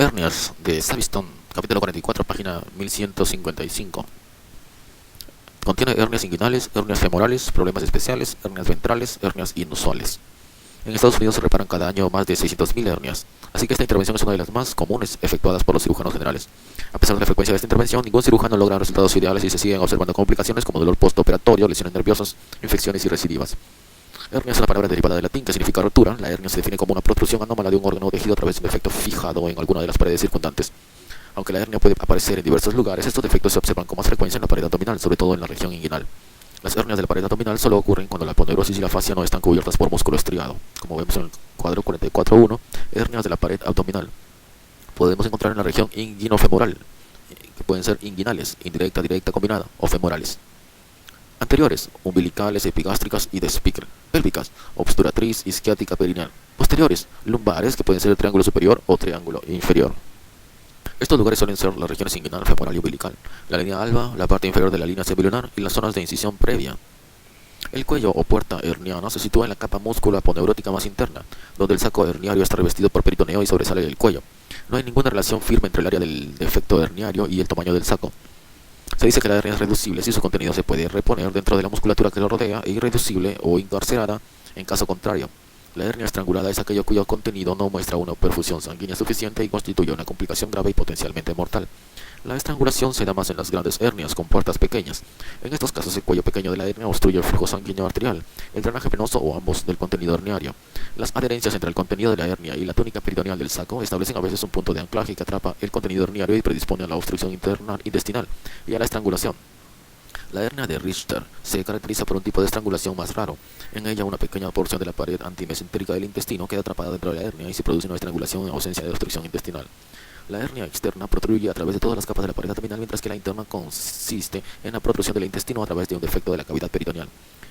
Hernias de Savistón, capítulo 44, página 1155. Contiene hernias inguinales, hernias femorales, problemas especiales, hernias ventrales, hernias inusuales. En Estados Unidos se reparan cada año más de 600.000 hernias, así que esta intervención es una de las más comunes efectuadas por los cirujanos generales. A pesar de la frecuencia de esta intervención, ningún cirujano logra resultados ideales y se siguen observando complicaciones como dolor postoperatorio, lesiones nerviosas, infecciones y recidivas. Hernia es una palabra derivada del latín que significa rotura. La hernia se define como una protrusión anómala de un órgano o tejido a través de un defecto fijado en alguna de las paredes circundantes. Aunque la hernia puede aparecer en diversos lugares, estos defectos se observan con más frecuencia en la pared abdominal, sobre todo en la región inguinal. Las hernias de la pared abdominal solo ocurren cuando la aponeurosis y la fascia no están cubiertas por músculo estriado. Como vemos en el cuadro 44.1, hernias de la pared abdominal podemos encontrar en la región inguinofemoral, que pueden ser inguinales, indirecta, directa, combinada, o femorales. Anteriores, umbilicales, epigástricas y pélvicas, obturatriz, isquiática, perineal. Posteriores, lumbares, que pueden ser el triángulo superior o triángulo inferior. Estos lugares suelen ser las regiones inguinal, femoral y umbilical, la línea alba, la parte inferior de la línea semilunar y las zonas de incisión previa. El cuello o puerta herniana se sitúa en la capa músculo-aponeurótica más interna, donde el saco herniario está revestido por peritoneo y sobresale del cuello. No hay ninguna relación firme entre el área del defecto herniario y el tamaño del saco. Se dice que la hernia es reducible si su contenido se puede reponer dentro de la musculatura que lo rodea e irreducible o encarcerada en caso contrario. La hernia estrangulada es aquello cuyo contenido no muestra una perfusión sanguínea suficiente y constituye una complicación grave y potencialmente mortal. La estrangulación se da más en las grandes hernias con puertas pequeñas. En estos casos el cuello pequeño de la hernia obstruye el flujo sanguíneo arterial, el drenaje venoso o ambos del contenido herniario. Las adherencias entre el contenido de la hernia y la túnica peritoneal del saco establecen a veces un punto de anclaje que atrapa el contenido herniario y predispone a la obstrucción interna intestinal y a la estrangulación. La hernia de Richter se caracteriza por un tipo de estrangulación más raro. En ella una pequeña porción de la pared antimesentérica del intestino queda atrapada dentro de la hernia y se produce una estrangulación en ausencia de obstrucción intestinal. La hernia externa protruye a través de todas las capas de la pared abdominal, mientras que la interna consiste en la protrusión del intestino a través de un defecto de la cavidad peritoneal.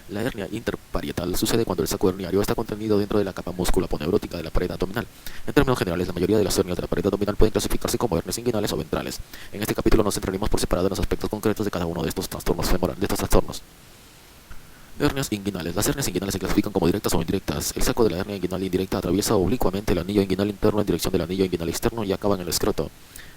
La hernia interparietal sucede cuando el saco herniario está contenido dentro de la capa musculoaponeurótica de la pared abdominal. En términos generales, la mayoría de las hernias de la pared abdominal pueden clasificarse como hernias inguinales o ventrales. En este capítulo nos centraremos por separado en los aspectos concretos de cada uno de estos trastornos. Hernias inguinales. Las hernias inguinales se clasifican como directas o indirectas. El saco de la hernia inguinal indirecta atraviesa oblicuamente el anillo inguinal interno en dirección del anillo inguinal externo y acaba en el escroto.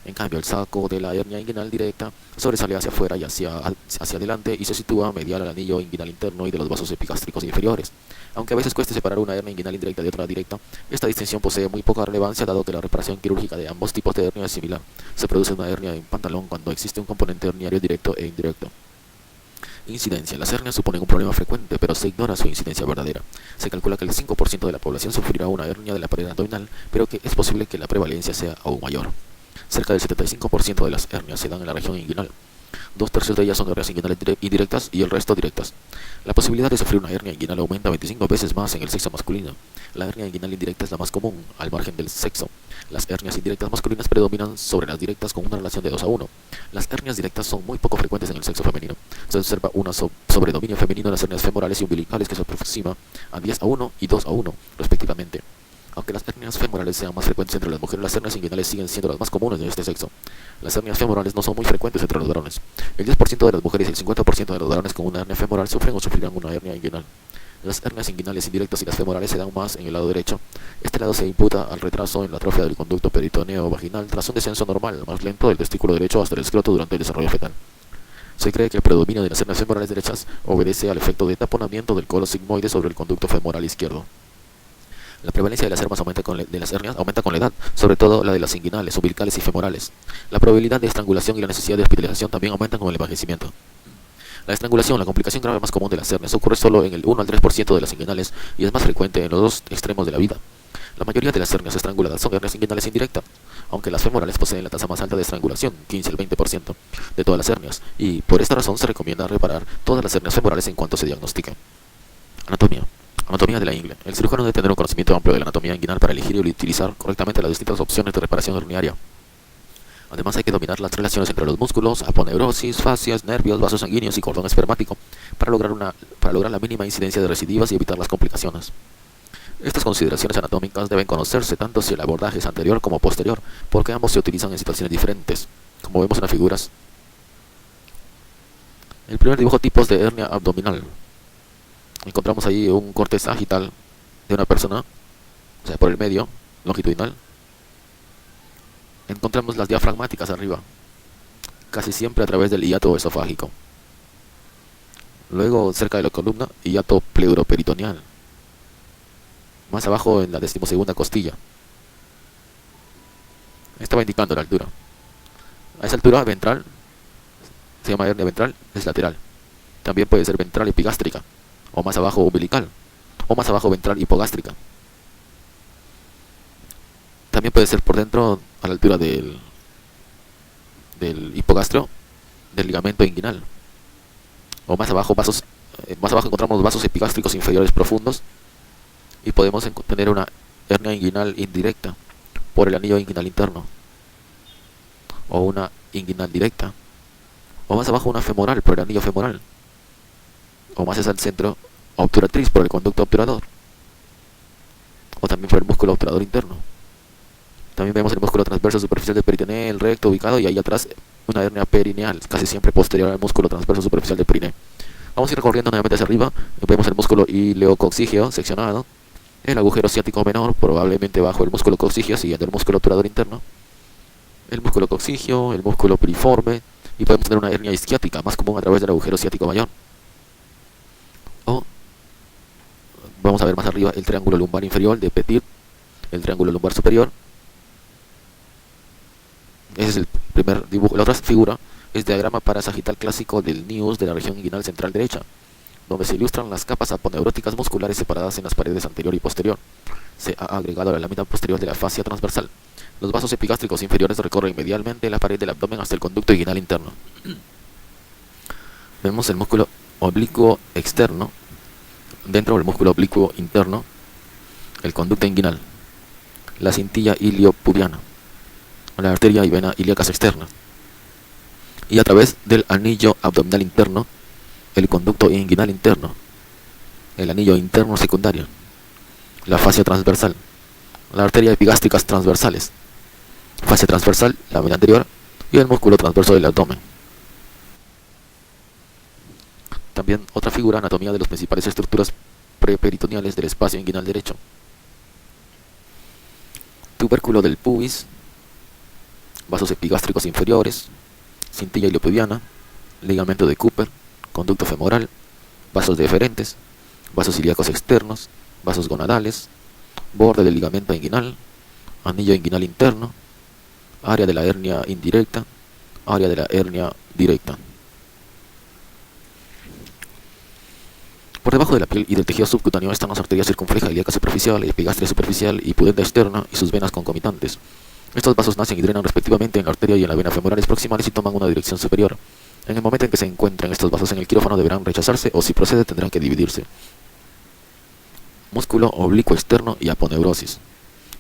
En cambio, el saco de la hernia inguinal directa sobresale hacia afuera y hacia adelante y se sitúa medial al anillo inguinal interno y de los vasos epigástricos inferiores. Aunque a veces cueste separar una hernia inguinal indirecta de otra directa, esta distinción posee muy poca relevancia dado que la reparación quirúrgica de ambos tipos de hernia es similar. Se produce una hernia en pantalón cuando existe un componente herniario directo e indirecto. Incidencia. Las hernias suponen un problema frecuente, pero se ignora su incidencia verdadera. Se calcula que el 5% de la población sufrirá una hernia de la pared abdominal, pero que es posible que la prevalencia sea aún mayor. Cerca del 75% de las hernias se dan en la región inguinal. 2/3 de ellas son hernias inguinales indirectas y el resto directas. La posibilidad de sufrir una hernia inguinal aumenta 25 veces más en el sexo masculino. La hernia inguinal indirecta es la más común, al margen del sexo. Las hernias indirectas masculinas predominan sobre las directas con una relación de 2:1. Las hernias directas son muy poco frecuentes en el sexo femenino. Se observa una sobredominio femenino en las hernias femorales y umbilicales que se aproxima a 10:1 y 2:1, respectivamente. Aunque las hernias femorales sean más frecuentes entre las mujeres, las hernias inguinales siguen siendo las más comunes de este sexo. Las hernias femorales no son muy frecuentes entre los varones. El 10% de las mujeres y el 50% de los varones con una hernia femoral sufren o sufrirán una hernia inguinal. Las hernias inguinales indirectas y las femorales se dan más en el lado derecho. Este lado se imputa al retraso en la atrofia del conducto peritoneo vaginal tras un descenso normal, más lento del testículo derecho hasta el escroto durante el desarrollo fetal. Se cree que el predominio de las hernias femorales derechas obedece al efecto de taponamiento del colo sigmoide sobre el conducto femoral izquierdo. La prevalencia de las hernias aumenta con la edad, sobre todo la de las inguinales, umbilicales y femorales. La probabilidad de estrangulación y la necesidad de hospitalización también aumentan con el envejecimiento. La estrangulación, la complicación grave más común de las hernias, ocurre solo en el 1 al 3% de las inguinales y es más frecuente en los dos extremos de la vida. La mayoría de las hernias estranguladas son hernias inguinales indirectas, aunque las femorales poseen la tasa más alta de estrangulación, 15 al 20% de todas las hernias, y por esta razón se recomienda reparar todas las hernias femorales en cuanto se diagnostiquen. Anatomía. Anatomía de la ingle. El cirujano debe tener un conocimiento amplio de la anatomía inguinal para elegir y utilizar correctamente las distintas opciones de reparación herniaria. Además hay que dominar las relaciones entre los músculos, aponeurosis, fascias, nervios, vasos sanguíneos y cordón espermático para lograr la mínima incidencia de recidivas y evitar las complicaciones. Estas consideraciones anatómicas deben conocerse tanto si el abordaje es anterior como posterior, porque ambos se utilizan en situaciones diferentes, como vemos en las figuras. El primer dibujo: tipos de hernia abdominal. Encontramos ahí un corte sagital de una persona, o sea, por el medio, longitudinal. Encontramos las diafragmáticas arriba, casi siempre a través del hiato esofágico. Luego, cerca de la columna, hiato pleuroperitoneal. Más abajo en la 12ª costilla. Estaba indicando la altura. A esa altura ventral, se llama hernia ventral, es lateral. También puede ser ventral epigástrica, o más abajo umbilical, o más abajo ventral hipogástrica. También puede ser por dentro a la altura del hipogastrio, del ligamento inguinal. O más abajo más abajo encontramos vasos epigástricos inferiores profundos y podemos tener una hernia inguinal indirecta por el anillo inguinal interno, o una inguinal directa, o más abajo una femoral por el anillo femoral, o más hacia el centro obturatriz por el conducto obturador, o también por el músculo obturador interno. También vemos el músculo transverso superficial del peritoneo, el recto ubicado, y ahí atrás una hernia perineal, casi siempre posterior al músculo transverso superficial del perineo. Vamos a ir recorriendo nuevamente hacia arriba. Vemos el músculo ileococcígeo seccionado, el agujero ciático menor, probablemente bajo el músculo coccígeo, siguiendo el músculo obturador interno, el músculo coccígeo, el músculo piriforme, y podemos tener una hernia isquiática, más común a través del agujero ciático mayor. O vamos a ver más arriba el triángulo lumbar inferior de Petit, el triángulo lumbar superior. Ese es el primer dibujo. La otra figura es diagrama parasagital clásico del NIUS de la región inguinal central derecha, donde se ilustran las capas aponeuróticas musculares separadas en las paredes anterior y posterior. Se ha agregado a la lámina posterior de la fascia transversal. Los vasos epigástricos inferiores recorren medialmente la pared del abdomen hasta el conducto inguinal interno. Vemos el músculo oblicuo externo, dentro del músculo oblicuo interno, el conducto inguinal, la cintilla iliopudiana, la arteria y vena ilíacas externas, y a través del anillo abdominal interno, el conducto inguinal interno, el anillo interno secundario, la fascia transversal, la arteria epigástricas transversales, fascia transversal, la vena anterior y el músculo transverso del abdomen. También otra figura, anatomía de las principales estructuras preperitoneales del espacio inguinal derecho. Tubérculo del pubis, vasos epigástricos inferiores, cintilla iliopudiana, ligamento de Cooper, conducto femoral, vasos deferentes, vasos ilíacos externos, vasos gonadales, borde del ligamento inguinal, anillo inguinal interno, área de la hernia indirecta, área de la hernia directa. Por debajo de la piel y del tejido subcutáneo están las arterias circunfleja, ilíaca superficial, epigastria superficial y pudenda externa y sus venas concomitantes. Estos vasos nacen y drenan respectivamente en la arteria y en la vena femorales proximales y toman una dirección superior. En el momento en que se encuentren estos vasos en el quirófano deberán rechazarse, o si procede tendrán que dividirse. Músculo oblicuo externo y aponeurosis.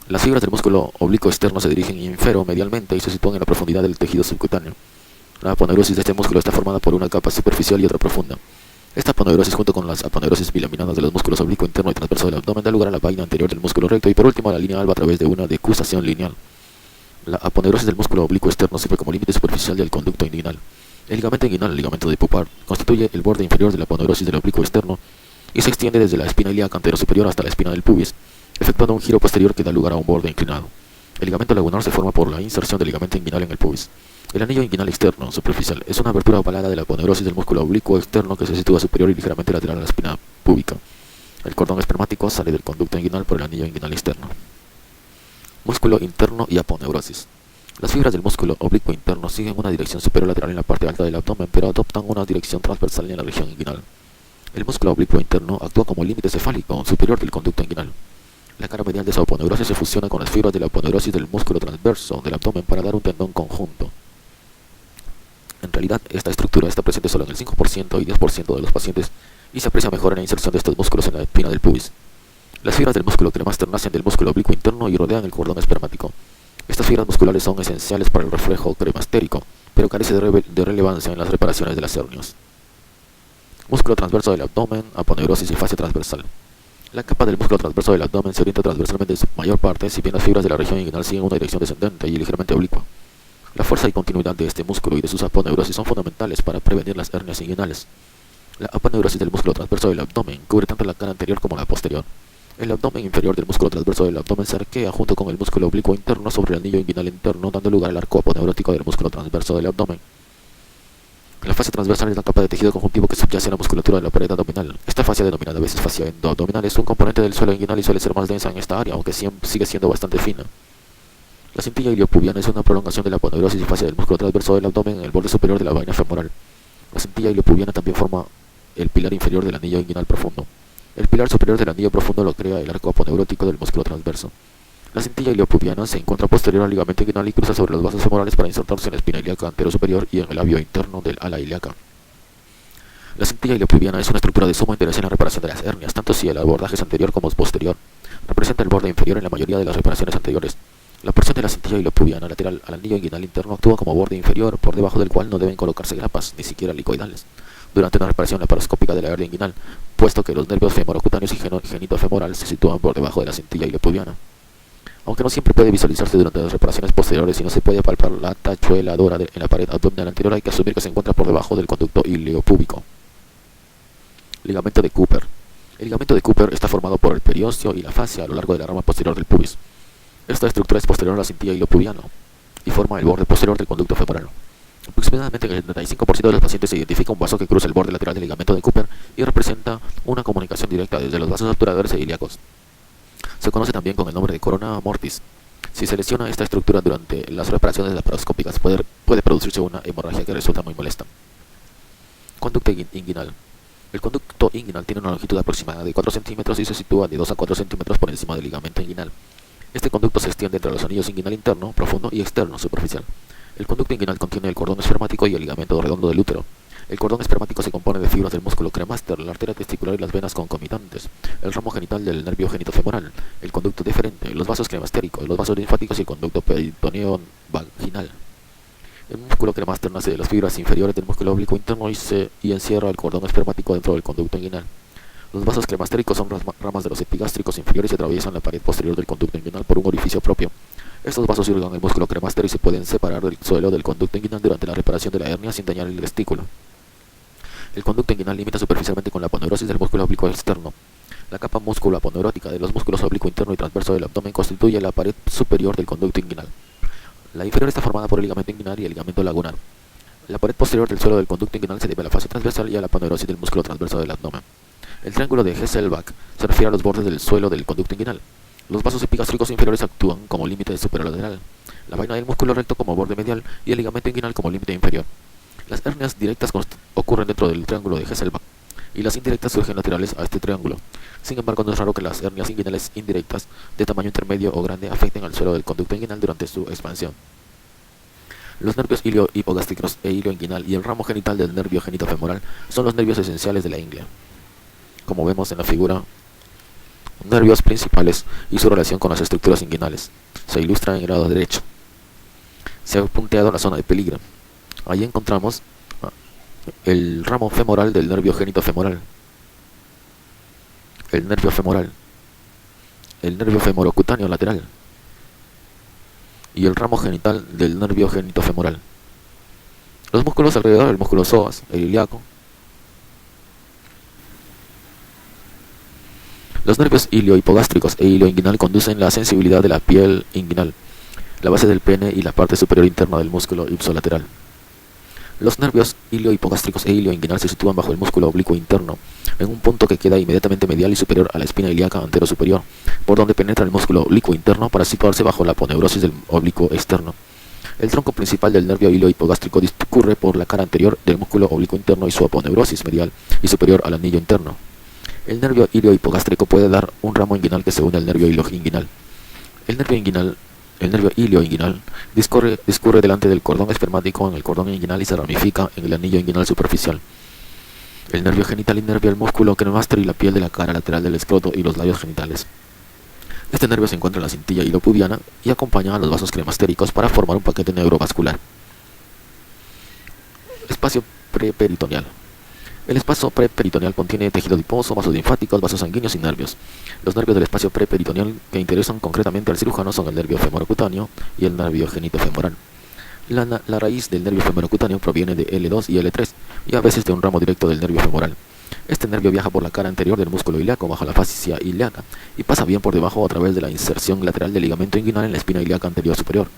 Las fibras del músculo oblicuo externo se dirigen inferomedialmente y se sitúan en la profundidad del tejido subcutáneo. La aponeurosis de este músculo está formada por una capa superficial y otra profunda. Esta aponeurosis, junto con las aponeurosis bilaminadas de los músculos oblicuo interno y transverso del abdomen, da lugar a la vaina anterior del músculo recto y por último a la línea alba a través de una decusación lineal. La aponeurosis del músculo oblicuo externo sirve como límite superficial del conducto inguinal. El ligamento inguinal, el ligamento de Poupart, constituye el borde inferior de la aponeurosis del oblicuo externo y se extiende desde la espina ilíaca anterosuperior hasta la espina del pubis, efectuando un giro posterior que da lugar a un borde inclinado. El ligamento lagunar se forma por la inserción del ligamento inguinal en el pubis. El anillo inguinal externo, superficial, es una abertura ovalada de la aponeurosis del músculo oblicuo externo que se sitúa superior y ligeramente lateral a la espina púbica. El cordón espermático sale del conducto inguinal por el anillo inguinal externo. Músculo interno y aponeurosis. Las fibras del músculo oblicuo interno siguen una dirección superior lateral en la parte alta del abdomen, pero adoptan una dirección transversal en la región inguinal. El músculo oblicuo interno actúa como límite cefálico superior del conducto inguinal. La cara medial de esa aponeurosis se fusiona con las fibras de la aponeurosis del músculo transverso del abdomen para dar un tendón conjunto. En realidad, esta estructura está presente solo en el 5% y 10% de los pacientes y se aprecia mejor en la inserción de estos músculos en la espina del pubis. Las fibras del músculo cremaster nacen del músculo oblicuo interno y rodean el cordón espermático. Estas fibras musculares son esenciales para el reflejo cremastérico, pero carece de relevancia en las reparaciones de las hernias. Músculo transverso del abdomen, aponeurosis y fascia transversal. La capa del músculo transverso del abdomen se orienta transversalmente en su mayor parte, si bien las fibras de la región inguinal siguen una dirección descendente y ligeramente oblicua. La fuerza y continuidad de este músculo y de sus aponeurosis son fundamentales para prevenir las hernias inguinales. La aponeurosis del músculo transverso del abdomen cubre tanto la cara anterior como la posterior. El abdomen inferior del músculo transverso del abdomen se arquea junto con el músculo oblicuo interno sobre el anillo inguinal interno, dando lugar al arco aponeurótico del músculo transverso del abdomen. La fascia transversal es la capa de tejido conjuntivo que subyace a la musculatura de la pared abdominal. Esta fascia, denominada a veces fascia endoabdominal, es un componente del suelo inguinal y suele ser más densa en esta área, aunque sigue siendo bastante fina. La cintilla iliopubiana es una prolongación de la aponeurosis y fascia del músculo transverso del abdomen en el borde superior de la vaina femoral. La cintilla iliopubiana también forma el pilar inferior del anillo inguinal profundo. El pilar superior del anillo profundo lo crea el arco aponeurótico del músculo transverso. La cintilla iliopubiana se encuentra posterior al ligamento inguinal y cruza sobre los vasos femorales para insertarse en la espina ilíaca anterosuperior y en el labio interno del ala ilíaca. La cintilla iliopubiana es una estructura de suma interés en la reparación de las hernias, tanto si el abordaje es anterior como posterior. Representa el borde inferior en la mayoría de las reparaciones anteriores. La porción de la cintilla iliopubiana lateral al anillo inguinal interno actúa como borde inferior, por debajo del cual no deben colocarse grapas, ni siquiera licoidales, durante una reparación laparoscópica de la hernia inguinal, puesto que los nervios femorocutáneos y genitofemoral se sitúan por debajo de la cintilla iliopubiana. Aunque no siempre puede visualizarse durante las reparaciones posteriores y no se puede palpar la tachuela dora en la pared abdominal anterior, hay que asumir que se encuentra por debajo del conducto iliopúbico. Ligamento de Cooper. El ligamento de Cooper está formado por el periósteo y la fascia a lo largo de la rama posterior del pubis. Esta estructura es posterior a la cintilla iliopubiana y forma el borde posterior del conducto femoral. Aproximadamente en el 75% de los pacientes se identifica un vaso que cruza el borde lateral del ligamento de Cooper y representa una comunicación directa desde los vasos obturadores e ilíacos. Se conoce también con el nombre de corona mortis. Si se lesiona esta estructura durante las reparaciones laparoscópicas, puede producirse una hemorragia que resulta muy molesta. Conducto inguinal. El conducto inguinal tiene una longitud aproximada de 4 centímetros y se sitúa de 2 a 4 centímetros por encima del ligamento inguinal. Este conducto se extiende entre los anillos inguinal interno, profundo y externo, superficial. El conducto inguinal contiene el cordón espermático y el ligamento redondo del útero. El cordón espermático se compone de fibras del músculo cremaster, la arteria testicular y las venas concomitantes, el ramo genital del nervio genitofemoral, el conducto deferente, los vasos cremastéricos, los vasos linfáticos y el conducto peritoneo vaginal. El músculo cremaster nace de las fibras inferiores del músculo oblicuo interno y encierra el cordón espermático dentro del conducto inguinal. Los vasos cremastéricos son ramas de los epigástricos inferiores y atraviesan la pared posterior del conducto inguinal por un orificio propio. Estos vasos irrigan el músculo cremaster y se pueden separar del suelo del conducto inguinal durante la reparación de la hernia sin dañar el testículo. El conducto inguinal limita superficialmente con la aponeurosis del músculo oblicuo externo. La capa musculoaponeurótica de los músculos oblicuo interno y transverso del abdomen constituye la pared superior del conducto inguinal. La inferior está formada por el ligamento inguinal y el ligamento lagunar. La pared posterior del suelo del conducto inguinal se debe a la fascia transversal y a la aponeurosis del músculo transverso del abdomen. El triángulo de Hesselbach se refiere a los bordes del suelo del conducto inguinal. Los vasos epigástricos inferiores actúan como límite superolateral, la vaina del músculo recto como borde medial y el ligamento inguinal como límite inferior. Las hernias directas ocurren dentro del triángulo de Hesselbach y las indirectas surgen laterales a este triángulo. Sin embargo, no es raro que las hernias inguinales indirectas de tamaño intermedio o grande afecten al suelo del conducto inguinal durante su expansión. Los nervios ilio-hipogástricos e ilio-inguinal y el ramo genital del nervio genitofemoral son los nervios esenciales de la ingle. Como vemos en la figura, nervios principales y su relación con las estructuras inguinales. Se ilustra en el lado derecho. Se ha punteado la zona de peligro. Ahí encontramos el ramo femoral del nervio genitofemoral, el nervio femoral, el nervio femorocutáneo lateral y el ramo genital del nervio genitofemoral. Los músculos alrededor del músculo psoas, el ilíaco. Los nervios ilio-hipogástricos e ilio-inguinal conducen la sensibilidad de la piel inguinal, la base del pene y la parte superior interna del músculo ipsolateral. Los nervios ilio-hipogástricos e ilio-inguinal se sitúan bajo el músculo oblicuo interno, en un punto que queda inmediatamente medial y superior a la espina ilíaca antero-superior, por donde penetra el músculo oblicuo interno para situarse bajo la aponeurosis del oblicuo externo. El tronco principal del nervio ilio-hipogástrico discurre por la cara anterior del músculo oblicuo interno y su aponeurosis medial y superior al anillo interno. El nervio ilio-hipogástrico puede dar un ramo inguinal que se une al nervio ilio-inguinal. El nervio ilio-inguinal discurre delante del cordón espermático en el cordón inguinal y se ramifica en el anillo inguinal superficial. El nervio genital inervia el músculo cremaster y la piel de la cara lateral del escroto y los labios genitales. Este nervio se encuentra en la cintilla iliopubiana y acompaña a los vasos cremastéricos para formar un paquete neurovascular. Espacio preperitoneal. El espacio preperitoneal contiene tejido adiposo, vasos linfáticos, vasos sanguíneos y nervios. Los nervios del espacio preperitoneal que interesan concretamente al cirujano son el nervio femorocutáneo y el nervio genitofemoral. La raíz del nervio femorocutáneo proviene de L2 y L3 y a veces de un ramo directo del nervio femoral. Este nervio viaja por la cara anterior del músculo ilíaco bajo la fascia ilíaca y pasa bien por debajo a través de la inserción lateral del ligamento inguinal en la espina ilíaca anterior superior.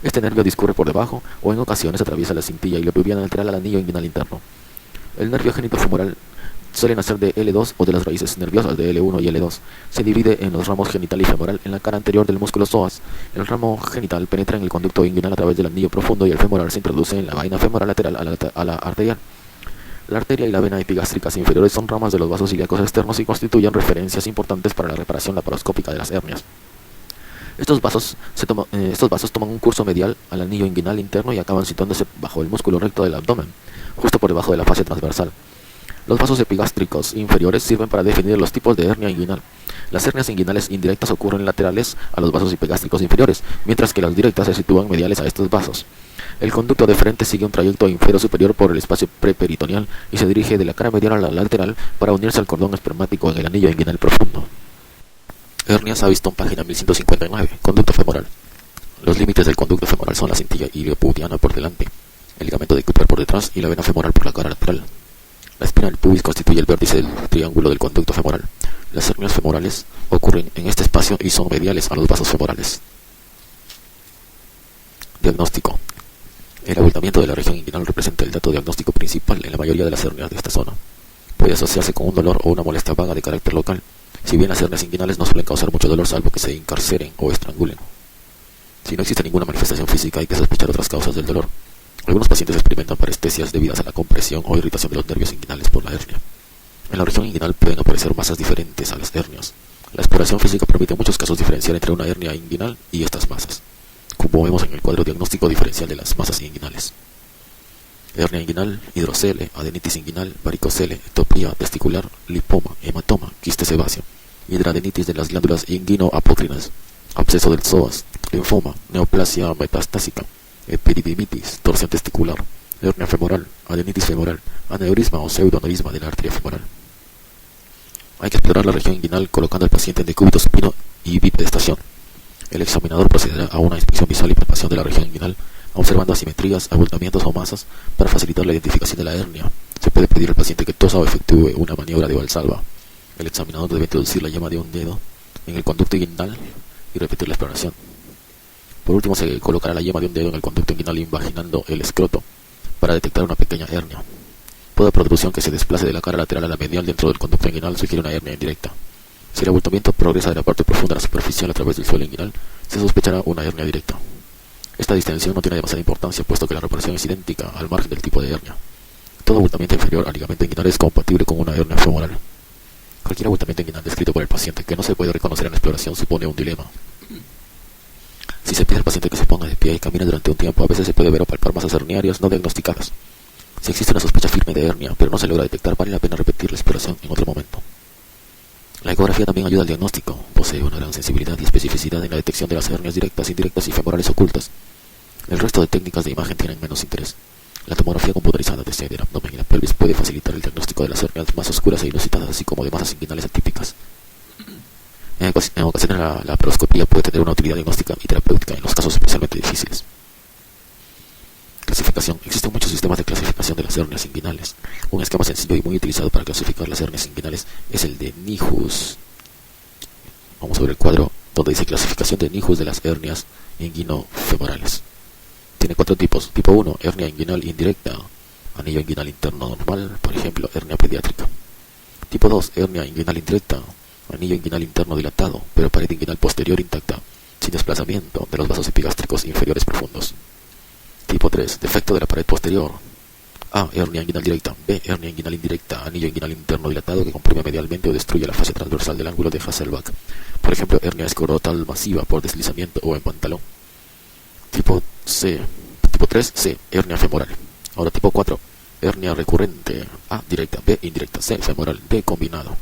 Este nervio discurre por debajo o en ocasiones atraviesa la cintilla iliopubiana lateral al anillo inguinal interno. El nervio genitofemoral suele nacer de L2 o de las raíces nerviosas de L1 y L2. Se divide en los ramos genital y femoral en la cara anterior del músculo psoas. El ramo genital penetra en el conducto inguinal a través del anillo profundo y el femoral se introduce en la vaina femoral lateral a la arterial. La arteria y la vena epigástricas inferiores son ramas de los vasos ilíacos externos y constituyen referencias importantes para la reparación laparoscópica de las hernias. Estos vasos toman un curso medial al anillo inguinal interno y acaban situándose bajo el músculo recto del abdomen, justo por debajo de la fascia transversal. Los vasos epigástricos inferiores sirven para definir los tipos de hernia inguinal. Las hernias inguinales indirectas ocurren laterales a los vasos epigástricos inferiores, mientras que las directas se sitúan mediales a estos vasos. El conducto deferente sigue un trayecto inferior-superior por el espacio preperitoneal y se dirige de la cara medial a la lateral para unirse al cordón espermático en el anillo inguinal profundo. Hernias Aviston, página 1159. Conducto femoral. Los límites del conducto femoral son la cintilla iliopubiana por delante, el ligamento de Cooper por detrás y la vena femoral por la cara lateral. La espina del pubis constituye el vértice del triángulo del conducto femoral. Las hernias femorales ocurren en este espacio y son mediales a los vasos femorales. Diagnóstico. El abultamiento de la región inguinal representa el dato diagnóstico principal en la mayoría de las hernias de esta zona. Puede asociarse con un dolor o una molestia vaga de carácter local, si bien las hernias inguinales no suelen causar mucho dolor salvo que se encarceren o estrangulen. Si no existe ninguna manifestación física, hay que sospechar otras causas del dolor. Algunos pacientes experimentan parestesias debidas a la compresión o irritación de los nervios inguinales por la hernia. En la región inguinal pueden aparecer masas diferentes a las hernias. La exploración física permite en muchos casos diferenciar entre una hernia inguinal y estas masas, como vemos en el cuadro diagnóstico diferencial de las masas inguinales. Hernia inguinal, hidrocele, adenitis inguinal, varicocele, ectopía testicular, lipoma, hematoma, quiste sebáceo, hidradenitis de las glándulas inguinoapocrinas, absceso del psoas, linfoma, neoplasia metastásica, epididimitis, torsión testicular, hernia femoral, adenitis femoral, aneurisma o pseudoaneurisma de la arteria femoral. Hay que explorar la región inguinal colocando al paciente en decúbito supino y bipedestación. El examinador procederá a una inspección visual y palpación de la región inguinal, observando asimetrías, abultamientos o masas para facilitar la identificación de la hernia. Se puede pedir al paciente que tosa o efectúe una maniobra de Valsalva. El examinador debe introducir la yema de un dedo en el conducto inguinal y repetir la exploración. Por último, se colocará la yema de un dedo en el conducto inguinal invaginando el escroto para detectar una pequeña hernia. Toda protrusión que se desplace de la cara lateral a la medial dentro del conducto inguinal sugiere una hernia indirecta. Si el abultamiento progresa de la parte profunda a la superficial a través del suelo inguinal, se sospechará una hernia directa. Esta distinción no tiene demasiada importancia, puesto que la reparación es idéntica al margen del tipo de hernia. Todo abultamiento inferior al ligamento inguinal es compatible con una hernia femoral. Cualquier abultamiento inguinal descrito por el paciente que no se puede reconocer en la exploración supone un dilema. Si se pide al paciente que se ponga de pie y camine durante un tiempo, a veces se puede ver o palpar masas herniarias no diagnosticadas. Si existe una sospecha firme de hernia, pero no se logra detectar, vale la pena repetir la exploración en otro momento. La ecografía también ayuda al diagnóstico. Posee una gran sensibilidad y especificidad en la detección de las hernias directas, indirectas y femorales ocultas. El resto de técnicas de imagen tienen menos interés. La tomografía computarizada desde el abdomen y la pelvis puede facilitar el diagnóstico de las hernias más oscuras e inusitadas, así como de masas inguinales atípicas. En ocasiones la laparoscopía puede tener una utilidad diagnóstica y terapéutica en los casos especialmente difíciles. Clasificación. Existen muchos sistemas de clasificación de las hernias inguinales. Un esquema sencillo y muy utilizado para clasificar las hernias inguinales es el de Nijus. Vamos a ver el cuadro donde dice clasificación de Nijus de las hernias inguinofemorales. Tiene 4 tipos. Tipo 1, hernia inguinal indirecta, anillo inguinal interno normal, por ejemplo, hernia pediátrica. Tipo 2, hernia inguinal indirecta, anillo inguinal interno dilatado, pero pared inguinal posterior intacta, sin desplazamiento de los vasos epigástricos inferiores profundos. Tipo 3, defecto de la pared posterior. A, hernia inguinal directa. B, hernia inguinal indirecta, anillo inguinal interno dilatado que comprime medialmente o destruye la fascia transversal del ángulo de Hasselbalch. Por ejemplo, hernia escrotal masiva por deslizamiento o en pantalón. Tipo 3, C, hernia femoral. Ahora tipo 4, hernia recurrente. A, directa. B, indirecta. C, femoral. D, combinado.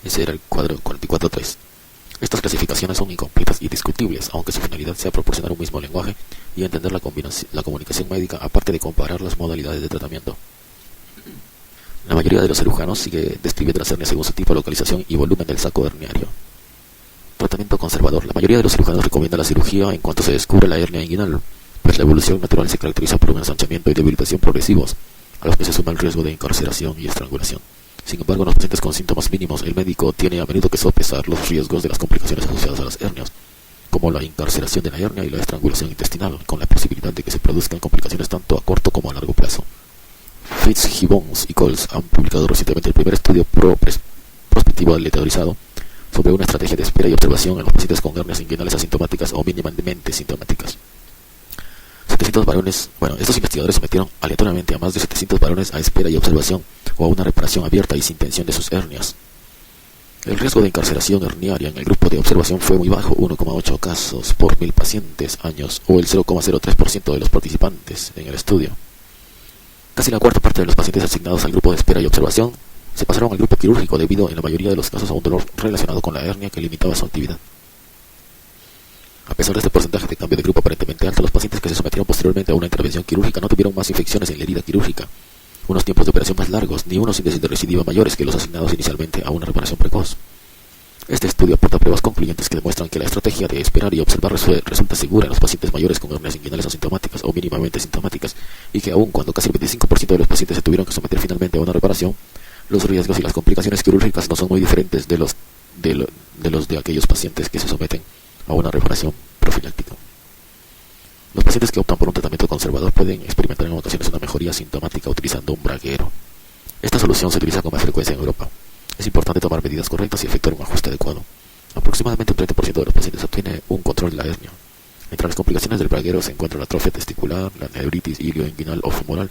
Ese era el cuadro 44.3. Estas clasificaciones son incompletas y discutibles, aunque su finalidad sea proporcionar un mismo lenguaje y entender la comunicación médica, aparte de comparar las modalidades de tratamiento. La mayoría de los cirujanos sigue describiendo las hernias según su tipo, localización y volumen del saco herniario. Tratamiento conservador. La mayoría de los cirujanos recomienda la cirugía en cuanto se descubre la hernia inguinal, pues la evolución natural se caracteriza por un ensanchamiento y debilitación progresivos, a los que se suma el riesgo de encarceración y estrangulación. Sin embargo, en los pacientes con síntomas mínimos, el médico tiene a menudo que sopesar los riesgos de las complicaciones asociadas a las hernias, como la encarceración de la hernia y la estrangulación intestinal, con la posibilidad de que se produzcan complicaciones tanto a corto como a largo plazo. Fitzgibbons y Coles han publicado recientemente el primer estudio prospectivo letalizado sobre una estrategia de espera y observación en los pacientes con hernias inguinales asintomáticas o mínimamente sintomáticas. 700 varones, estos investigadores sometieron aleatoriamente a más de 700 varones a espera y observación o a una reparación abierta y sin tensión de sus hernias. El riesgo de encarceración herniaria en el grupo de observación fue muy bajo, 1,8 casos por 1000 pacientes años, o el 0,03% de los participantes en el estudio. Casi la cuarta parte de los pacientes asignados al grupo de espera y observación se pasaron al grupo quirúrgico debido en la mayoría de los casos a un dolor relacionado con la hernia que limitaba su actividad. A pesar de este porcentaje de cambio de grupo aparentemente alto, los pacientes que se sometieron posteriormente a una intervención quirúrgica no tuvieron más infecciones en la herida quirúrgica, unos tiempos de operación más largos, ni unos índices de recidiva mayores que los asignados inicialmente a una reparación precoz. Este estudio aporta pruebas concluyentes que demuestran que la estrategia de esperar y observar resulta segura en los pacientes mayores con hernias inguinales asintomáticas o mínimamente sintomáticas, y que aun cuando casi el 25% de los pacientes se tuvieron que someter finalmente a una reparación, los riesgos y las complicaciones quirúrgicas no son muy diferentes de los de aquellos pacientes que se someten a una reparación profiláctica. Los pacientes que optan por un tratamiento conservador pueden experimentar en ocasiones una mejoría sintomática utilizando un braguero. Esta solución se utiliza con más frecuencia en Europa. Es importante tomar medidas correctas y efectuar un ajuste adecuado. Aproximadamente un 30% de los pacientes obtiene un control de la hernia. Entre las complicaciones del braguero se encuentra la atrofia testicular, la neuritis ilioinguinal o femoral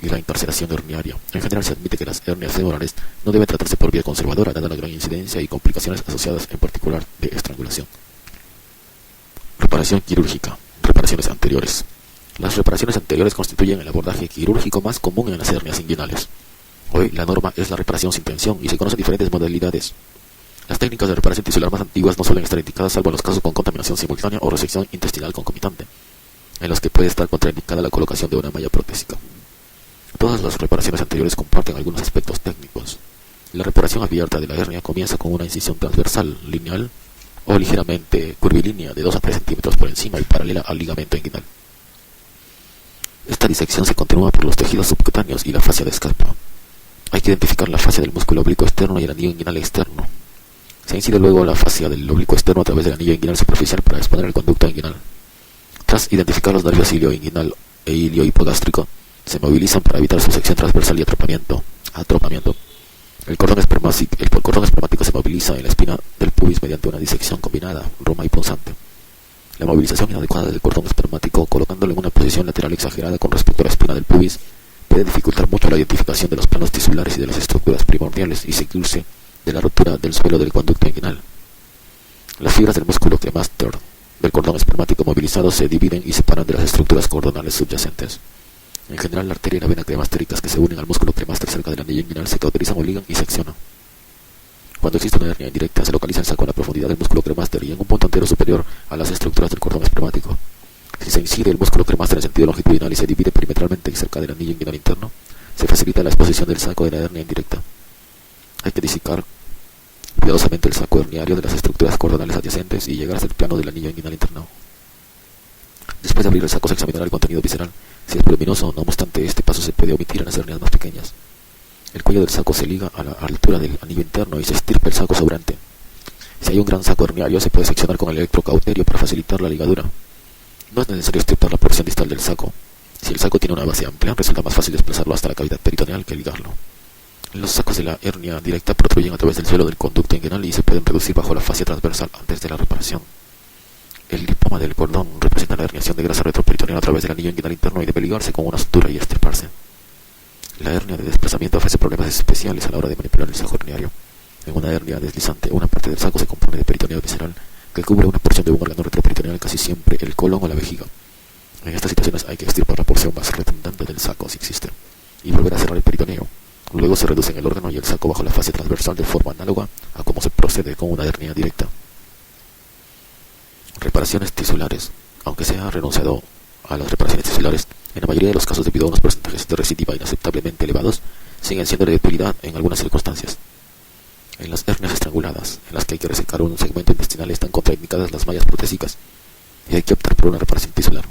y la encarceración herniaria. En general se admite que las hernias femorales no deben tratarse por vía conservadora, dada la gran incidencia y complicaciones asociadas en particular de estrangulación. Reparación quirúrgica. Reparaciones anteriores. Las reparaciones anteriores constituyen el abordaje quirúrgico más común en las hernias inguinales. Hoy la norma es la reparación sin tensión y se conocen diferentes modalidades. Las técnicas de reparación tisular más antiguas no suelen estar indicadas salvo en los casos con contaminación simultánea o resección intestinal concomitante, en los que puede estar contraindicada la colocación de una malla protésica. Todas las reparaciones anteriores comparten algunos aspectos técnicos. La reparación abierta de la hernia comienza con una incisión transversal, lineal o ligeramente curvilínea de 2 a 3 centímetros por encima y paralela al ligamento inguinal. Esta disección se continúa por los tejidos subcutáneos y la fascia de escarpa. Hay que identificar la fascia del músculo oblicuo externo y el anillo inguinal externo. Se incide luego la fascia del oblicuo externo a través del anillo inguinal superficial para exponer el conducto inguinal. Tras identificar los nervios ilioinguinal e iliohipogástrico, se movilizan para evitar su sección transversal y atropamiento. El cordón espermático se moviliza en la espina del pubis mediante una disección combinada, roma y punzante. La movilización inadecuada del cordón espermático, colocándolo en una posición lateral exagerada con respecto a la espina del pubis, puede dificultar mucho la identificación de los planos tisulares y de las estructuras primordiales y seguirse de la rotura del suelo del conducto inguinal. Las fibras del músculo cremaster del cordón espermático movilizado se dividen y separan de las estructuras cordonales subyacentes. En general, la arteria y la vena cremastéricas que se unen al músculo cremaster cerca del anillo inguinal se cauterizan o ligan y seccionan. Cuando existe una hernia indirecta, se localiza el saco en la profundidad del músculo cremaster y en un punto entero superior a las estructuras del cordón espermático. Si se incide el músculo cremaster en sentido longitudinal y se divide perimetralmente cerca del anillo inguinal interno, se facilita la exposición del saco de la hernia indirecta. Hay que disecar cuidadosamente el saco herniario de las estructuras cordonales adyacentes y llegar hasta el plano del anillo inguinal interno. Después de abrir el saco se examinará el contenido visceral. Si es voluminoso, no obstante, este paso se puede omitir en las hernias más pequeñas. El cuello del saco se liga a la altura del anillo interno y se estirpa el saco sobrante. Si hay un gran saco herniario, se puede seccionar con el electrocauterio para facilitar la ligadura. No es necesario estirpar la porción distal del saco. Si el saco tiene una base amplia, resulta más fácil desplazarlo hasta la cavidad peritoneal que ligarlo. Los sacos de la hernia directa protruyen a través del suelo del conducto inguinal y se pueden reducir bajo la fascia transversal antes de la reparación. El lipoma del cordón representa la herniación de grasa retroperitoneal a través del anillo inguinal interno y debe ligarse con una sutura y estirparse. La hernia de desplazamiento ofrece problemas especiales a la hora de manipular el saco herniario. En una hernia deslizante, una parte del saco se compone de peritoneo visceral que cubre una porción de un órgano retroperitoneal, casi siempre el colon o la vejiga. En estas situaciones hay que extirpar la porción más redundante del saco, si existe, y volver a cerrar el peritoneo. Luego se reducen el órgano y el saco bajo la fascia transversal de forma análoga a cómo se procede con una hernia directa. Reparaciones tisulares. Aunque se ha renunciado a las reparaciones tisulares, en la mayoría de los casos debido a unos porcentajes de recidiva inaceptablemente elevados, siguen siendo de utilidad en algunas circunstancias. En las hernias estranguladas, en las que hay que resecar un segmento intestinal, están contraindicadas las mallas protésicas y hay que optar por una reparación tisular.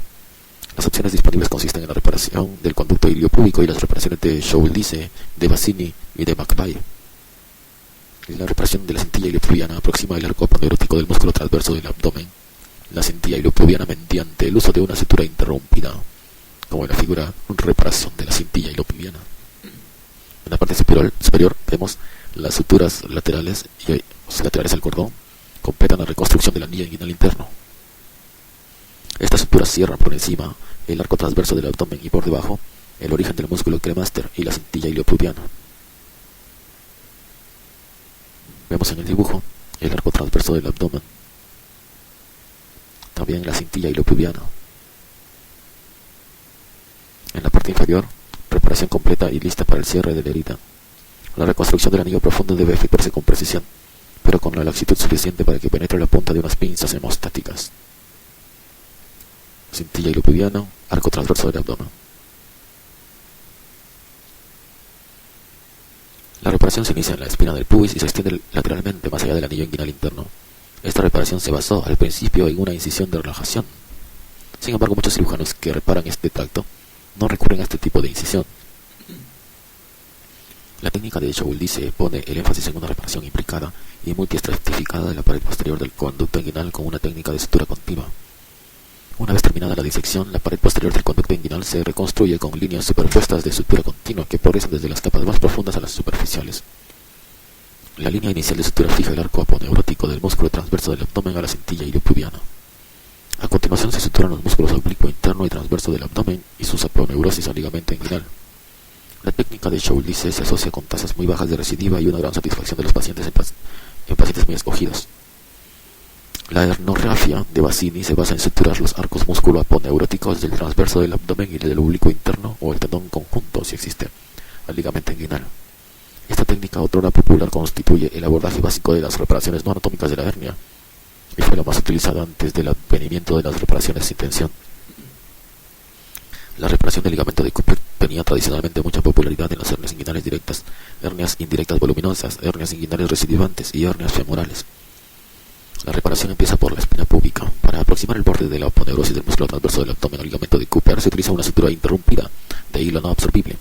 Las opciones disponibles consisten en la reparación del conducto iliopúbico y las reparaciones de Schouldise, de Bassini y de McVeigh. La reparación de la cintilla iliopubiana aproxima el arco aponeurótico del músculo transverso del abdomen. La cintilla iliopubiana mediante el uso de una sutura interrumpida, como en la figura reparación de la cintilla iliopubiana. En la parte superior vemos las suturas laterales al cordón completan la reconstrucción del anillo inguinal interno. Estas suturas cierran por encima el arco transverso del abdomen y por debajo el origen del músculo cremaster y la cintilla iliopubiana. Vemos en el dibujo el arco transverso del abdomen, también la cintilla iliopubiana. En la parte inferior, reparación completa y lista para el cierre de la herida. La reconstrucción del anillo profundo debe efectuarse con precisión, pero con la laxitud suficiente para que penetre la punta de unas pinzas hemostáticas. Cintilla iliopubiana, arco transverso del abdomen. La reparación se inicia en la espina del pubis y se extiende lateralmente más allá del anillo inguinal interno. Esta reparación se basó al principio en una incisión de relajación. Sin embargo, muchos cirujanos que reparan este tracto no recurren a este tipo de incisión. La técnica de Schouldise pone el énfasis en una reparación implicada y multiestratificada de la pared posterior del conducto inguinal con una técnica de sutura continua. Una vez terminada la disección, la pared posterior del conducto inguinal se reconstruye con líneas superpuestas de sutura continua que progresan desde las capas más profundas a las superficiales. La línea inicial de sutura fija el arco aponeurótico del músculo transverso del abdomen a la cintilla iliopubiana. A continuación se suturan los músculos oblicuo interno y transverso del abdomen y sus aponeurosis al ligamento inguinal. La técnica de Schouldise se asocia con tasas muy bajas de recidiva y una gran satisfacción de los pacientes en pacientes muy escogidos. La hernorrafia de Bassini se basa en suturar los arcos músculo-aponeuróticos del transverso del abdomen y del oblicuo interno o el tendón conjunto, si existe, al ligamento inguinal. Esta técnica, otrora popular, constituye el abordaje básico de las reparaciones no anatómicas de la hernia y fue la más utilizada antes del advenimiento de las reparaciones sin tensión. La reparación del ligamento de Cooper tenía tradicionalmente mucha popularidad en las hernias inguinales directas, hernias indirectas voluminosas, hernias inguinales recidivantes y hernias femorales. La reparación empieza por la espina púbica. Para aproximar el borde de la aponeurosis del músculo transverso del abdomen al ligamento de Cooper se utiliza una sutura interrumpida de hilo no absorbible.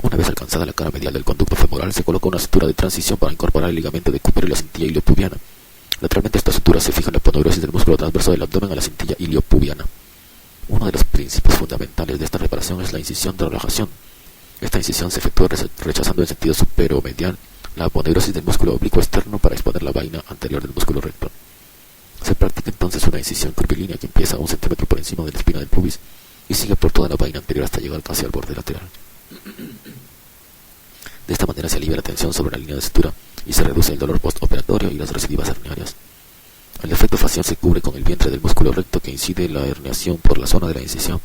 Una vez alcanzada la cara medial del conducto femoral, se coloca una sutura de transición para incorporar el ligamento de Cooper y la cintilla iliopubiana. Lateralmente esta sutura se fija en la aponeurosis del músculo transverso del abdomen a la cintilla iliopubiana. Uno de los principios fundamentales de esta reparación es la incisión de relajación. Esta incisión se efectúa rechazando en sentido superomedial la aponeurosis del músculo oblicuo externo para exponer la vaina anterior del músculo recto. Se practica entonces una incisión curvilínea que empieza a 1 centímetro por encima de la espina del pubis y sigue por toda la vaina anterior hasta llegar casi al borde lateral. De esta manera se alivia la tensión sobre la línea de sutura y se reduce el dolor postoperatorio y las recidivas herniarias. El defecto facial se cubre con el vientre del músculo recto que incide la herniación por la zona de la incisión.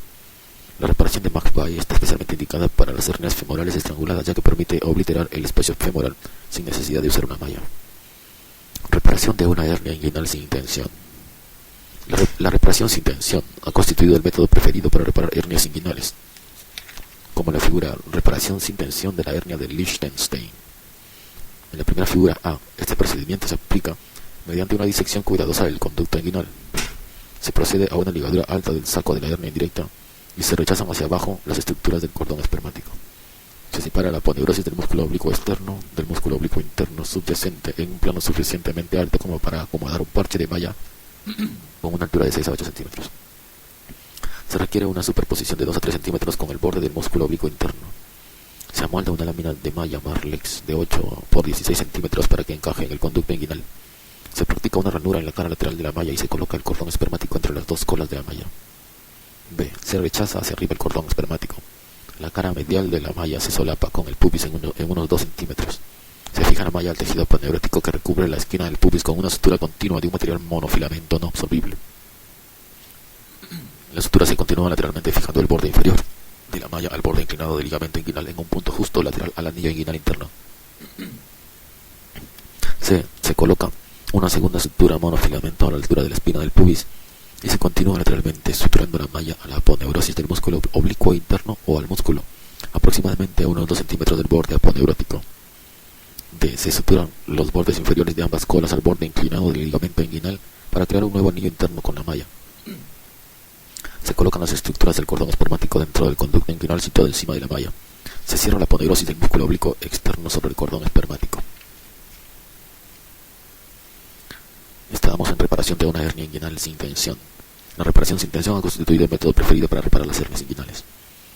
La reparación de McVeigh está especialmente indicada para las hernias femorales estranguladas, ya que permite obliterar el espacio femoral sin necesidad de usar una malla. Reparación de una hernia inguinal sin tensión. La reparación sin tensión ha constituido el método preferido para reparar hernias inguinales, como la figura reparación sin tensión de la hernia de Liechtenstein. En la primera figura A, este procedimiento se aplica mediante una disección cuidadosa del conducto inguinal. Se procede a una ligadura alta del saco de la hernia indirecta y se rechazan hacia abajo las estructuras del cordón espermático. Se separa la aponeurosis del músculo oblicuo externo del músculo oblicuo interno subyacente en un plano suficientemente alto como para acomodar un parche de malla con una altura de 6 a 8 centímetros. Se requiere una superposición de 2 a 3 centímetros con el borde del músculo oblicuo interno. Se amolda una lámina de malla Marlex de 8 por 16 centímetros para que encaje en el conducto inguinal. Se practica una ranura en la cara lateral de la malla y se coloca el cordón espermático entre las dos colas de la malla. B. Se rechaza hacia arriba el cordón espermático. La cara medial de la malla se solapa con el pubis en unos 2 centímetros. Se fija la malla al tejido aponeurótico que recubre la esquina del pubis con una sutura continua de un material monofilamento no absorbible. La sutura se continúa lateralmente fijando el borde inferior de la malla al borde inclinado del ligamento inguinal en un punto justo lateral al anillo inguinal interno. C. Se coloca una segunda sutura monofilamento a la altura de la espina del pubis y se continúa lateralmente suturando la malla a la aponeurosis del músculo oblicuo interno o al músculo, aproximadamente a unos 2 centímetros del borde aponeurótico. D. Se suturan los bordes inferiores de ambas colas al borde inclinado del ligamento inguinal para crear un nuevo anillo interno con la malla. Se colocan las estructuras del cordón espermático dentro del conducto inguinal situado encima de la malla. Se cierra la aponeurosis del músculo oblicuo externo sobre el cordón espermático. Estábamos en reparación de una hernia inguinal sin tensión. La reparación sin tensión ha constituido el método preferido para reparar las hernias inguinales.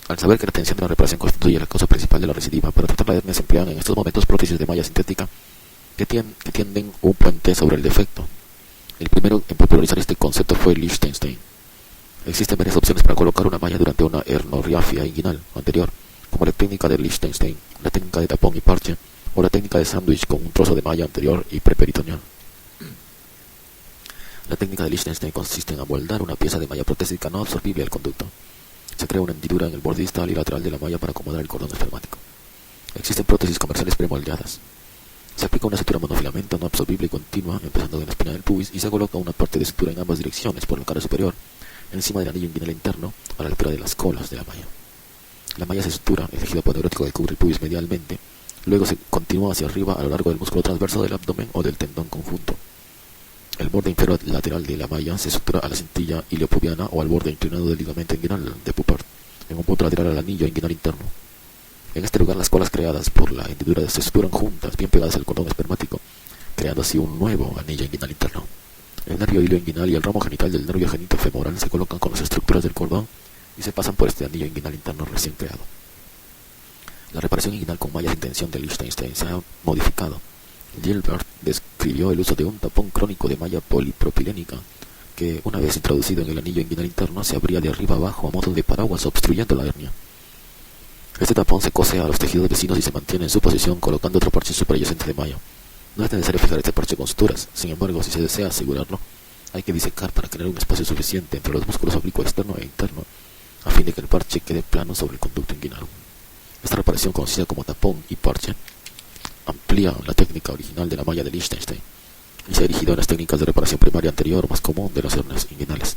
Al saber que la tensión de la reparación constituye la causa principal de la recidiva, para tratar la hernia se emplean en estos momentos prótesis de malla sintética que tienden un puente sobre el defecto. El primero en popularizar este concepto fue Liechtenstein. Existen varias opciones para colocar una malla durante una hernorrafia inguinal anterior, como la técnica de Liechtenstein, la técnica de tapón y parche, o la técnica de sándwich con un trozo de malla anterior y preperitoneal. La técnica de Liechtenstein consiste en amoldar una pieza de malla protésica no absorbible al conducto. Se crea una hendidura en el borde distal y lateral de la malla para acomodar el cordón espermático. Existen prótesis comerciales premoldeadas. Se aplica una sutura monofilamento no absorbible y continua, empezando en la espina del pubis, y se coloca una parte de sutura en ambas direcciones por la cara superior, encima del anillo inguinal interno, a la altura de las colas de la malla. La malla se sutura, el tejido aponeurótico que cubre el pubis medialmente, luego se continúa hacia arriba a lo largo del músculo transverso del abdomen o del tendón conjunto. El borde inferior lateral de la malla se sutura a la cintilla iliopubiana o al borde inclinado del ligamento inguinal de Pupart, en un punto lateral al anillo inguinal interno. En este lugar las colas creadas por la hendidura se suturan juntas, bien pegadas al cordón espermático, creando así un nuevo anillo inguinal interno. El nervio hilio inguinal y el ramo genital del nervio genitofemoral se colocan con las estructuras del cordón y se pasan por este anillo inguinal interno recién creado. La reparación inguinal con malla sin tensión de Liechtenstein se ha modificado. Gilbert describió el uso de un tapón crónico de malla polipropilénica que, una vez introducido en el anillo inguinal interno, se abría de arriba abajo a modo de paraguas obstruyendo la hernia. Este tapón se cose a los tejidos vecinos y se mantiene en su posición colocando otro parche suprayacente de malla. No es necesario fijar este parche con suturas. Sin embargo, si se desea asegurarlo, hay que disecar para crear un espacio suficiente entre los músculos oblicuo externo e interno, a fin de que el parche quede plano sobre el conducto inguinal. Esta reparación, conocida como tapón y parche, amplía la técnica original de la malla de Liechtenstein y se ha dirigido a las técnicas de reparación primaria anterior más común de las hernias inguinales.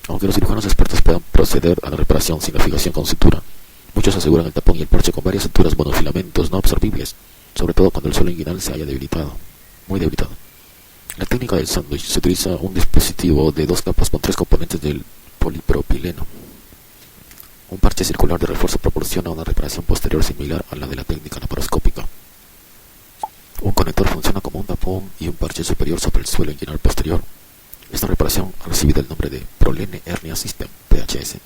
Aunque los cirujanos expertos puedan proceder a la reparación sin la fijación con sutura, muchos aseguran el tapón y el parche con varias suturas monofilamentos no absorbibles, sobre todo cuando el suelo inguinal se haya debilitado, muy debilitado. En la técnica del sándwich se utiliza un dispositivo de 2 capas con 3 componentes del polipropileno. Un parche circular de refuerzo proporciona una reparación posterior similar a la de la técnica laparoscópica. Un conector funciona como un tapón y un parche superior sobre el suelo inguinal posterior. Esta reparación ha recibido el nombre de Prolene Hernia System, PHS.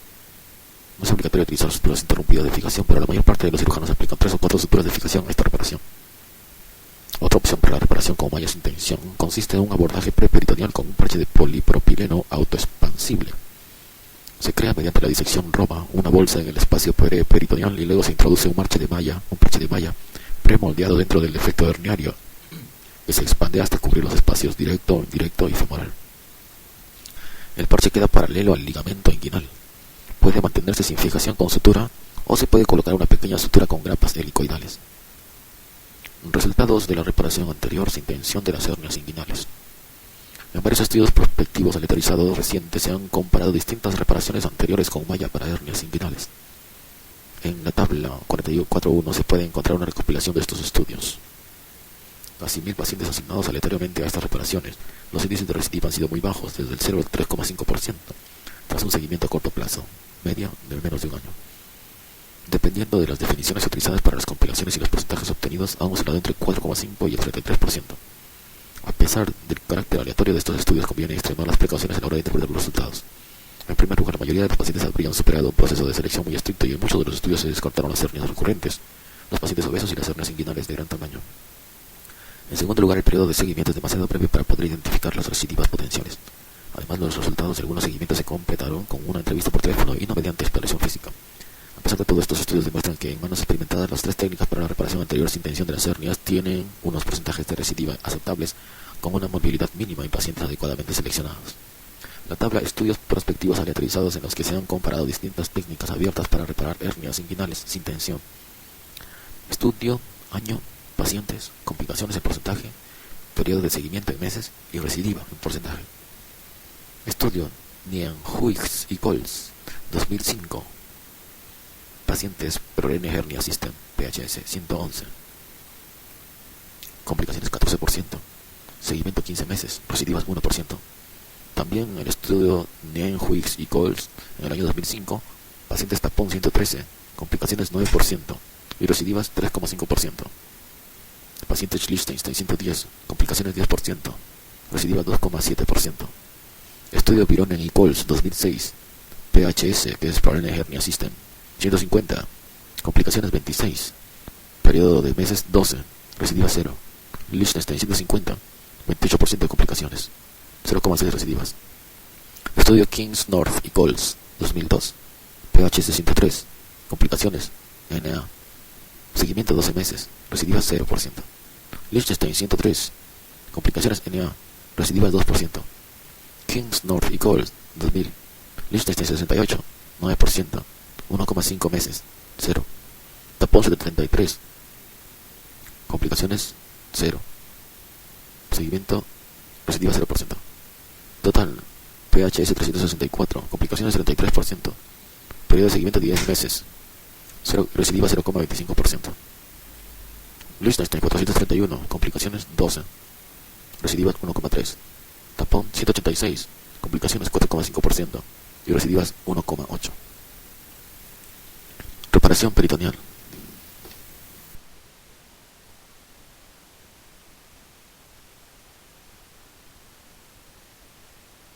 No es obligatorio utilizar suturas interrumpidas de fijación, pero la mayor parte de los cirujanos aplican 3 o 4 suturas de fijación a esta reparación. Otra opción para la reparación con malla sin tensión consiste en un abordaje preperitoneal con un parche de polipropileno autoexpansible. Se crea mediante la disección Roma una bolsa en el espacio peritoneal y luego se introduce un parche de malla premoldeado dentro del defecto herniario que se expande hasta cubrir los espacios directo, indirecto y femoral. El parche queda paralelo al ligamento inguinal. Puede mantenerse sin fijación con sutura o se puede colocar una pequeña sutura con grapas helicoidales. Resultados de la reparación anterior sin tensión de las hernias inguinales. En varios estudios prospectivos aleatorizados recientes se han comparado distintas reparaciones anteriores con malla para hernias inguinales. En la tabla 44.1 se puede encontrar una recopilación de estos estudios. Casi 1000 pacientes asignados aleatoriamente a estas reparaciones. Los índices de recidiva han sido muy bajos, desde el 0 al 3,5%, tras un seguimiento a corto plazo, media de menos de un año. Dependiendo de las definiciones utilizadas para las compilaciones y los porcentajes obtenidos, han oscilado entre 4,5 y el 33%. A pesar del carácter aleatorio de estos estudios, conviene extremar las precauciones a la hora de interpretar los resultados. En primer lugar, la mayoría de los pacientes habrían superado un proceso de selección muy estricto y en muchos de los estudios se descartaron las hernias recurrentes, los pacientes obesos y las hernias inguinales de gran tamaño. En segundo lugar, el periodo de seguimiento es demasiado breve para poder identificar las recidivas potenciales. Además, los resultados de algunos seguimientos se completaron con una entrevista por teléfono y no mediante exploración física. A pesar de todo, estos estudios demuestran que en manos experimentadas las 3 técnicas para la reparación anterior sin tensión de las hernias tienen unos porcentajes de recidiva aceptables con una movilidad mínima en pacientes adecuadamente seleccionados. La tabla estudios prospectivos aleatorizados en los que se han comparado distintas técnicas abiertas para reparar hernias inguinales sin tensión. Estudio, año, pacientes, complicaciones en porcentaje, periodo de seguimiento en meses y recidiva en porcentaje. Estudio Nian, Huix y Coles, 2005. Pacientes Prolene Hernia System, PHS, 111. Complicaciones 14%. Seguimiento 15 meses. Recidivas 1%. También el estudio Nienhuix y Coles en el año 2005, pacientes tapón 113, complicaciones 9% y recidivas 3,5%. Paciente Liechtenstein 110, complicaciones 10%, recidivas 2,7%. Estudio Pironen y Coles 2006, PHS, que es Pleural Hernia System, 150, complicaciones 26, periodo de meses 12, recidiva 0. Liechtenstein 150, 28% de complicaciones, 0,6 recidivas. Estudio Kings North y Coles 2002, PHS 103, complicaciones NA, seguimiento 12 meses, recidivas 0%. Liechtenstein 103, complicaciones NA, recidivas 2%. Kings North y Coles 2000, Liechtenstein 68, 9%, 1,5 meses, 0. Tapón 733, complicaciones 0. Seguimiento, recidiva 0%. Total, PHS 364, complicaciones 33%, periodo de seguimiento 10 meses, recidiva 0,25%. Liechtenstein 431, complicaciones 12, recidivas 1,3%. Tapón 186, complicaciones 4,5% y recidivas 1,8%. Reparación peritoneal.